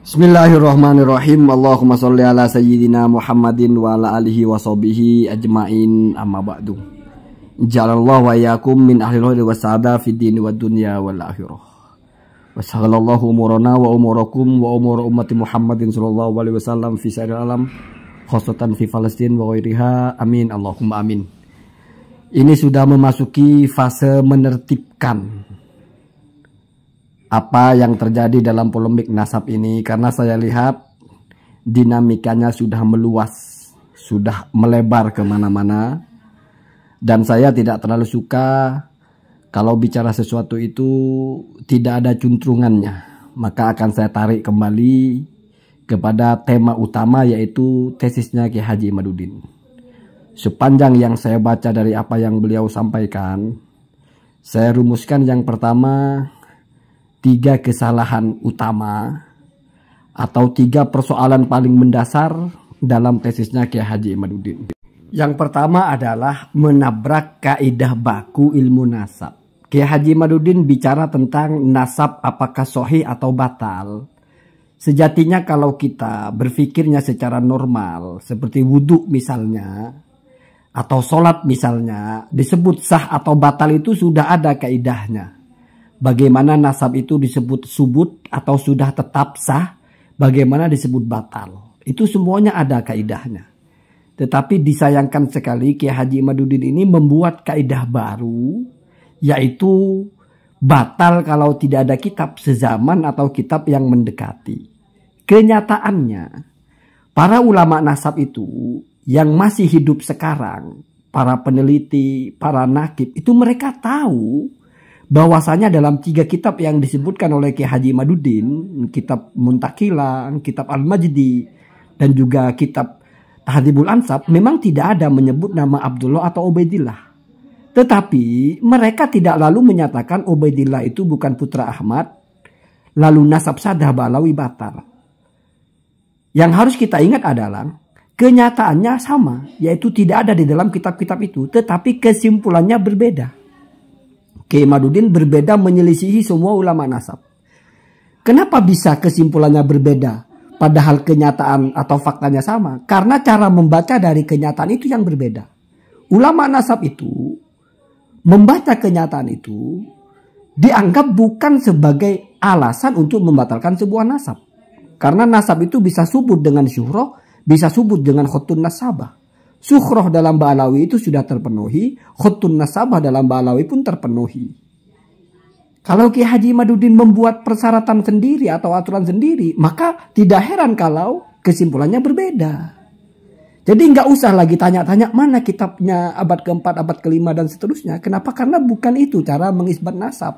Bismillahirrahmanirrahim. Allahumma sholli ala sayyidina Muhammadin wa ala alihi wa sahbihi ajmain, amma ba'du. Ja'alallahu wa iyyakum min ahli khairi wa sa'ada fid dini wad dunya wal akhirah. Wa sallallahu umurana wa umurakum wa umur ummati Muhammadin sallallahu alaihi wasallam fi sa'iril alam, khususatan fi Palestina wa ghairiha. Amin Allahumma amin. Ini sudah memasuki fase menertibkan apa yang terjadi dalam polemik nasab ini, karena saya lihat dinamikanya sudah meluas, sudah melebar kemana-mana, dan saya tidak terlalu suka kalau bicara sesuatu itu tidak ada cuntrungannya. Maka akan saya tarik kembali kepada tema utama, yaitu tesisnya Kiai Haji Imaduddin. Sepanjang yang saya baca dari apa yang beliau sampaikan, saya rumuskan yang pertama, 3 kesalahan utama atau 3 persoalan paling mendasar dalam tesisnya Kiai Haji Imaduddin. Yang pertama adalah menabrak kaidah baku ilmu nasab. Kiai Haji Imaduddin bicara tentang nasab apakah sahih atau batal. Sejatinya kalau kita berpikirnya secara normal, seperti wudhu misalnya, atau sholat misalnya, disebut sah atau batal itu sudah ada kaidahnya. Bagaimana nasab itu disebut subut atau sudah tetap sah, bagaimana disebut batal. Itu semuanya ada kaidahnya. Tetapi disayangkan sekali Kiai Haji Imaduddin ini membuat kaidah baru, yaitu batal kalau tidak ada kitab sezaman atau kitab yang mendekati. Kenyataannya, para ulama nasab itu yang masih hidup sekarang, para peneliti, para nakib, itu mereka tahu bahwasanya dalam 3 kitab yang disebutkan oleh Kiai Haji Imaduddin, kitab Muntaqilah, kitab Al-Majdi, dan juga kitab Tahdhibul Ansab, memang tidak ada menyebut nama Abdullah atau Ubaidillah. Tetapi mereka tidak lalu menyatakan Ubaidillah itu bukan putra Ahmad, lalu nasab Sadah Ba'alawi batal. Yang harus kita ingat adalah kenyataannya sama, yaitu tidak ada di dalam kitab-kitab itu, tetapi kesimpulannya berbeda. Kiai Imaduddin berbeda menyelisihi semua ulama nasab. Kenapa bisa kesimpulannya berbeda? Padahal kenyataan atau faktanya sama. Karena cara membaca dari kenyataan itu yang berbeda. Ulama nasab itu membaca kenyataan itu dianggap bukan sebagai alasan untuk membatalkan sebuah nasab. Karena nasab itu bisa subut dengan syuhroh, bisa subut dengan khutun nasabah. Syuhroh dalam Ba'alawi itu sudah terpenuhi, khutun nasabah dalam Ba'alawi pun terpenuhi. Kalau Kiai Haji Imaduddin membuat persyaratan sendiri atau aturan sendiri, maka tidak heran kalau kesimpulannya berbeda. Jadi nggak usah lagi tanya-tanya mana kitabnya abad ke-4, abad ke-5 dan seterusnya. Kenapa? Karena bukan itu cara mengisbat nasab.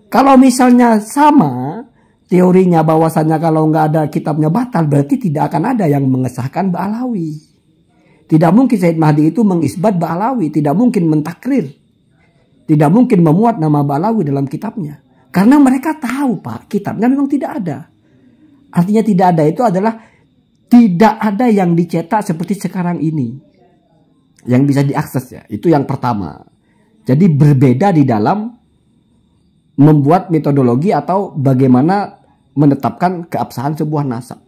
Kalau misalnya sama teorinya bahwasannya kalau nggak ada kitabnya batal, berarti tidak akan ada yang mengesahkan Ba'alawi. Tidak mungkin Sayyid Mahdi itu mengisbat Ba'alawi, tidak mungkin mentakrir, tidak mungkin memuat nama Ba'alawi dalam kitabnya. Karena mereka tahu Pak, kitabnya memang tidak ada. Artinya tidak ada itu adalah tidak ada yang dicetak seperti sekarang ini, yang bisa diakses ya. Itu yang pertama. Jadi berbeda di dalam membuat metodologi atau bagaimana menetapkan keabsahan sebuah nasab.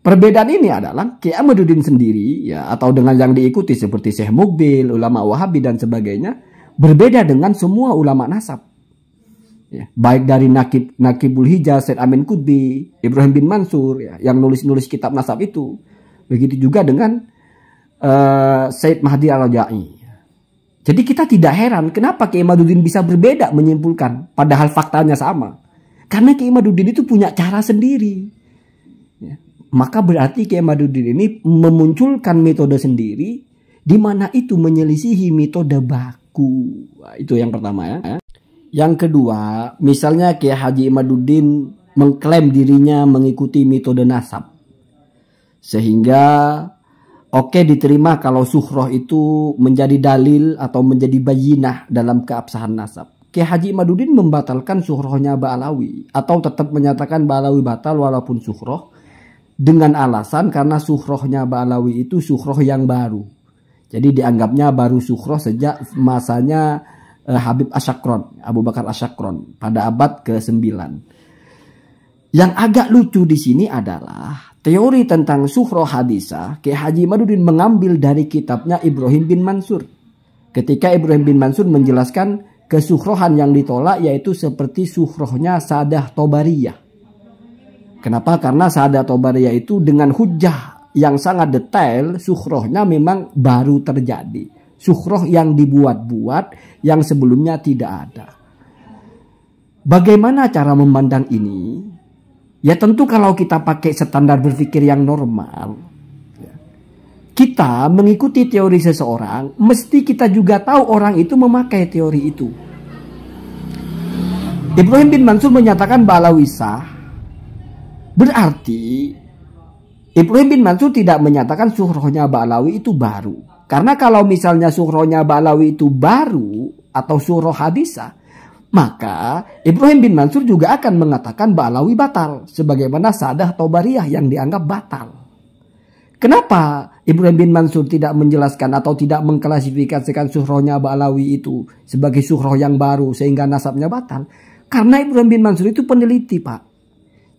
Perbedaan ini adalah Kiai Imaduddin sendiri ya, atau dengan yang diikuti seperti Syekh Mukbil, ulama Wahabi dan sebagainya, berbeda dengan semua ulama nasab. Ya, baik dari Nakibul Hijaz, Said Amin Qutbi, Ibrahim bin Mansur ya, yang nulis-nulis kitab nasab itu. Begitu juga dengan Said Mahdi Al-Raja'i. Jadi kita tidak heran kenapa Kiai Imaduddin bisa berbeda menyimpulkan padahal faktanya sama. Karena Kiai Imaduddin itu punya cara sendiri. Ya. Maka berarti Kiai Imaduddin ini memunculkan metode sendiri di mana itu menyelisihi metode baku. Nah, itu yang pertama ya. Yang kedua, misalnya Kiai Haji Imaduddin mengklaim dirinya mengikuti metode nasab. Sehingga oke diterima kalau syuhroh itu menjadi dalil atau menjadi bayinah dalam keabsahan nasab. Kiai Haji Imaduddin membatalkan syuhrohnya Ba'alawi atau tetap menyatakan Ba'alawi batal walaupun syuhroh, dengan alasan karena syuhrohnya Ba'alawi itu syuhroh yang baru. Jadi dianggapnya baru syuhroh sejak masanya Habib Asyakron, Abu Bakar Asyakron pada abad ke-9. Yang agak lucu di sini adalah teori tentang Sukhroh Hadisah, Kiai Haji Imaduddin mengambil dari kitabnya Ibrahim bin Mansur. Ketika Ibrahim bin Mansur menjelaskan kesukhrohan yang ditolak yaitu seperti sukhrohnya Sa'dah Tobariyah. Kenapa? Karena Sa'dah Tobariyah itu dengan hujah yang sangat detail, sukhrohnya memang baru terjadi. Sukhroh yang dibuat-buat, yang sebelumnya tidak ada. Bagaimana cara memandang ini? Ya tentu kalau kita pakai standar berpikir yang normal, kita mengikuti teori seseorang, mesti kita juga tahu orang itu memakai teori itu. Ibrahim bin Mansur menyatakan Ba'alawi sah, berarti Ibrahim bin Mansur tidak menyatakan sukhrohnya Ba'alawi itu baru. Karena kalau misalnya sukhrohnya Ba'alawi itu baru atau sukhroh hadisah, maka Ibrahim bin Mansur juga akan mengatakan Ba'alawi batal. Sebagaimana Sa'dah Tobariyah yang dianggap batal. Kenapa Ibrahim bin Mansur tidak menjelaskan atau tidak mengklasifikasikan sukhrohnya Ba'alawi itu sebagai sukhroh yang baru sehingga nasabnya batal? Karena Ibrahim bin Mansur itu peneliti, Pak.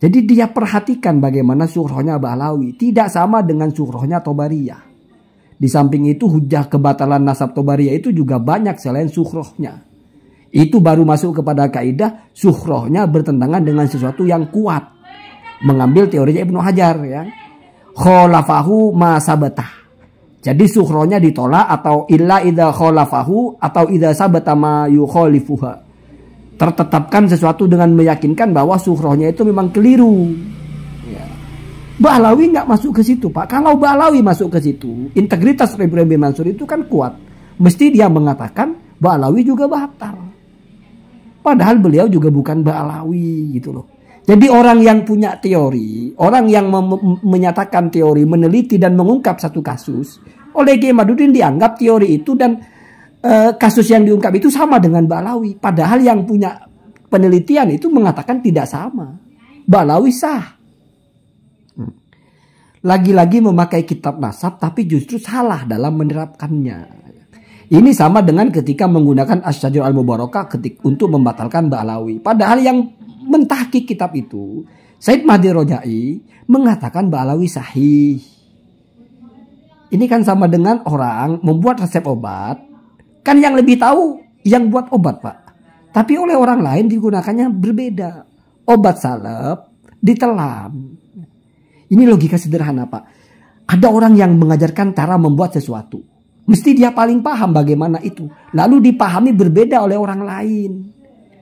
Jadi dia perhatikan bagaimana sukhrohnya Ba'alawi. Tidak sama dengan sukhrohnya Tobariyah. Di samping itu hujah kebatalan nasab Tobariyah itu juga banyak selain sukhrohnya. Itu baru masuk kepada kaidah sukhrohnya bertentangan dengan sesuatu yang kuat. Mengambil teorinya Ibnu Hajar ya. Kholafahu ma sabatah. Jadi sukhrohnya ditolak atau illa idza kholafahu atau idza sabata ma yukholifuha. Tertetapkan sesuatu dengan meyakinkan bahwa sukhrohnya itu memang keliru. Ya. Ba'alawi nggak masuk ke situ, Pak. Kalau Ba'alawi masuk ke situ, integritas Ibrahim bin Mansur itu kan kuat. Mesti dia mengatakan Ba'alawi juga batal. Padahal beliau juga bukan Ba'alawi gitu loh. Jadi orang yang punya teori, orang yang menyatakan teori, meneliti dan mengungkap satu kasus, oleh Kiai Imaduddin dianggap teori itu dan kasus yang diungkap itu sama dengan Ba'alawi. Padahal yang punya penelitian itu mengatakan tidak sama. Ba'alawi sah. Lagi-lagi memakai kitab nasab tapi justru salah dalam menerapkannya. Ini sama dengan ketika menggunakan Asy-Syajarah Al-Mubarakah untuk membatalkan Ba'alawi. Padahal yang mentahqiq kitab itu, Said Mahdi Rojai mengatakan Ba'alawi sahih. Ini kan sama dengan orang membuat resep obat. Kan yang lebih tahu yang buat obat, Pak. Tapi oleh orang lain digunakannya berbeda. Obat salep ditelan. Ini logika sederhana, Pak. Ada orang yang mengajarkan cara membuat sesuatu. Mesti dia paling paham bagaimana itu. Lalu dipahami berbeda oleh orang lain.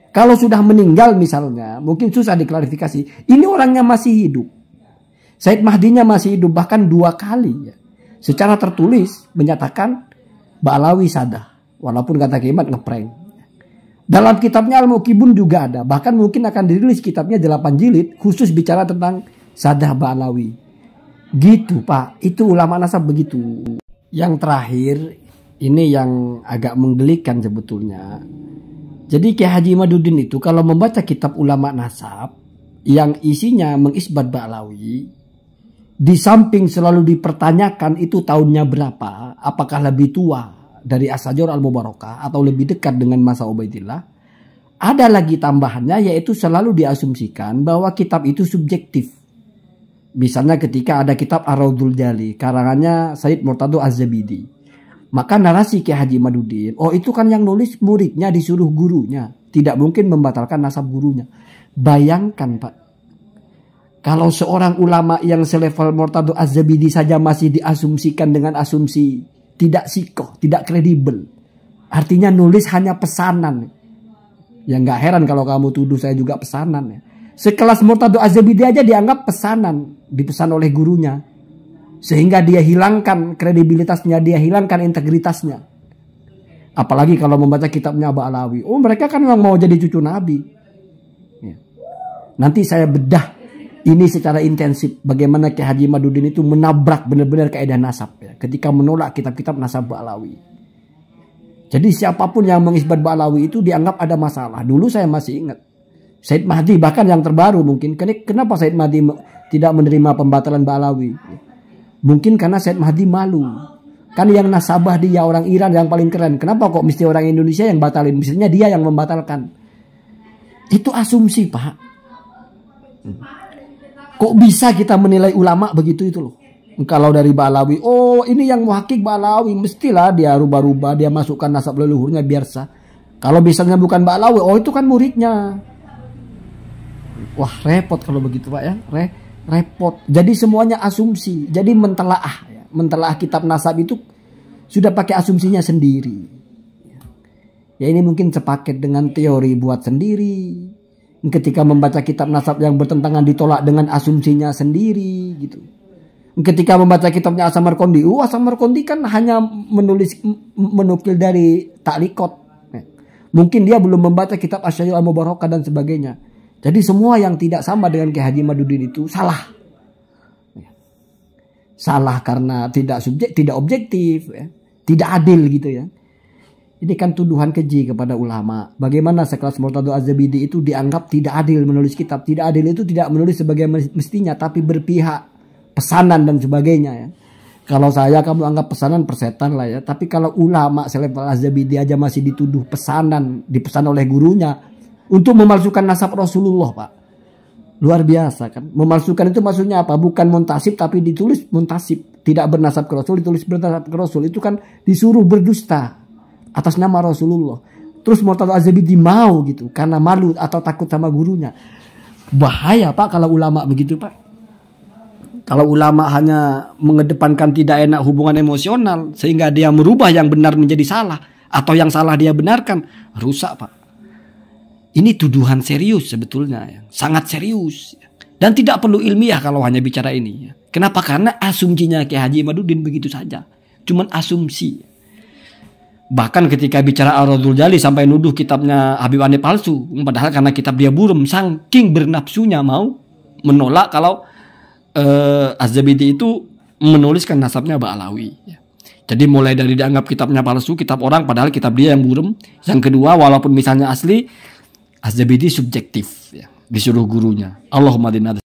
Kalau sudah meninggal misalnya, mungkin susah diklarifikasi. Ini orangnya masih hidup. Said Mahdinya masih hidup bahkan 2 kali. Ya. Secara tertulis menyatakan Ba'alawi sadah. Walaupun kata Kiai ngeprank. Dalam kitabnya Al-Muqibun juga ada. Bahkan mungkin akan dirilis kitabnya 8 jilid. Khusus bicara tentang sadah Ba'alawi. Gitu, Pak. Itu ulama nasab begitu. Yang terakhir, ini yang agak menggelikan sebetulnya. Jadi Kiai Haji Imaduddin itu kalau membaca kitab ulama nasab yang isinya mengisbat Ba'alawi, di samping selalu dipertanyakan itu tahunnya berapa, apakah lebih tua dari Asy-Syajarah Al-Mubarakah atau lebih dekat dengan masa Ubaidillah, ada lagi tambahannya yaitu selalu diasumsikan bahwa kitab itu subjektif. Misalnya ketika ada kitab Ar-Raudhul Jali, karangannya Said Murtado Az-Zabidi. Maka narasi Kiai Haji Imaduddin, oh itu kan yang nulis muridnya disuruh gurunya. Tidak mungkin membatalkan nasab gurunya. Bayangkan, Pak. Kalau seorang ulama yang selevel Murtado Az-Zabidi saja masih diasumsikan dengan asumsi tidak sikoh, tidak kredibel. Artinya nulis hanya pesanan. Ya nggak heran kalau kamu tuduh saya juga pesanan ya. Sekelas Murtado Az-Zabidi aja dianggap pesanan, dipesan oleh gurunya. Sehingga dia hilangkan kredibilitasnya, dia hilangkan integritasnya. Apalagi kalau membaca kitabnya Ba'alawi. Oh mereka kan memang mau jadi cucu Nabi. Ya. Nanti saya bedah ini secara intensif. Bagaimana Kiai Haji Imaduddin itu menabrak benar-benar kaidah nasab. Ya, ketika menolak kitab-kitab nasab Ba'alawi. Jadi siapapun yang mengisbat Ba'alawi itu dianggap ada masalah. Dulu saya masih ingat. Said Mahdi bahkan yang terbaru mungkin. Kenapa Said Mahdi tidak menerima pembatalan Ba'alawi? Mungkin karena Said Mahdi malu. Kan yang nasabah dia orang Iran yang paling keren. Kenapa kok mesti orang Indonesia yang batalin? Misalnya dia yang membatalkan. Itu asumsi, Pak. Kok bisa kita menilai ulama begitu itu loh. Kalau dari Ba'alawi, oh ini yang muhakik Ba'alawi, mestilah dia rubah-rubah, dia masukkan nasab leluhurnya biar sah. Kalau misalnya bukan Ba'alawi, oh itu kan muridnya. Wah repot kalau begitu Pak ya, repot. Jadi semuanya asumsi. Jadi mentelaah kitab nasab itu sudah pakai asumsinya sendiri. Ya ini mungkin sepaket dengan teori buat sendiri. Ketika membaca kitab nasab yang bertentangan ditolak dengan asumsinya sendiri gitu. Ketika membaca kitabnya As-Samarqandi, As-Samarqandi kan hanya menukil dari Ta'liqat. Mungkin dia belum membaca kitab Asy-Syairiyah Al-Mubarakah dan sebagainya. Jadi semua yang tidak sama dengan Kiai Haji Imaduddin itu salah. Salah karena tidak objektif, ya. Tidak adil gitu ya. Ini kan tuduhan keji kepada ulama. Bagaimana sekelas Murtadho Az-Zabidi itu dianggap tidak adil menulis kitab. Tidak adil itu tidak menulis sebagai mestinya, tapi berpihak, pesanan dan sebagainya ya. Kalau saya kamu anggap pesanan persetan lah ya. Tapi kalau ulama selevel Az-Zabidi aja masih dituduh dipesan oleh gurunya untuk memalsukan nasab Rasulullah Pak. Luar biasa kan. Memalsukan itu maksudnya apa? Bukan muntasib tapi ditulis muntasib. Tidak bernasab ke Rasul ditulis bernasab ke Rasul. Itu kan disuruh berdusta atas nama Rasulullah. Terus Murtadho Az-Zabidi mau gitu karena malu atau takut sama gurunya. Bahaya Pak kalau ulama begitu Pak. Kalau ulama hanya mengedepankan tidak enak hubungan emosional sehingga dia merubah yang benar menjadi salah atau yang salah dia benarkan, rusak Pak. Ini tuduhan serius sebetulnya ya. Sangat serius dan tidak perlu ilmiah kalau hanya bicara ini ya. Kenapa? Karena asumsinya Kiai Haji Imaduddin begitu saja. Cuman asumsi. Bahkan ketika bicara Ar-Raddul Jali sampai nuduh kitabnya Habib Hanif palsu. Padahal karena kitab dia buram, saking bernafsunya mau menolak kalau Az-Zabidi itu menuliskan nasabnya Ba'alawi. Jadi mulai dari dianggap kitabnya palsu, kitab orang padahal kitab dia yang buram. Yang kedua walaupun misalnya asli, Az-Zabidi subjektif ya, disuruh gurunya. Allahumma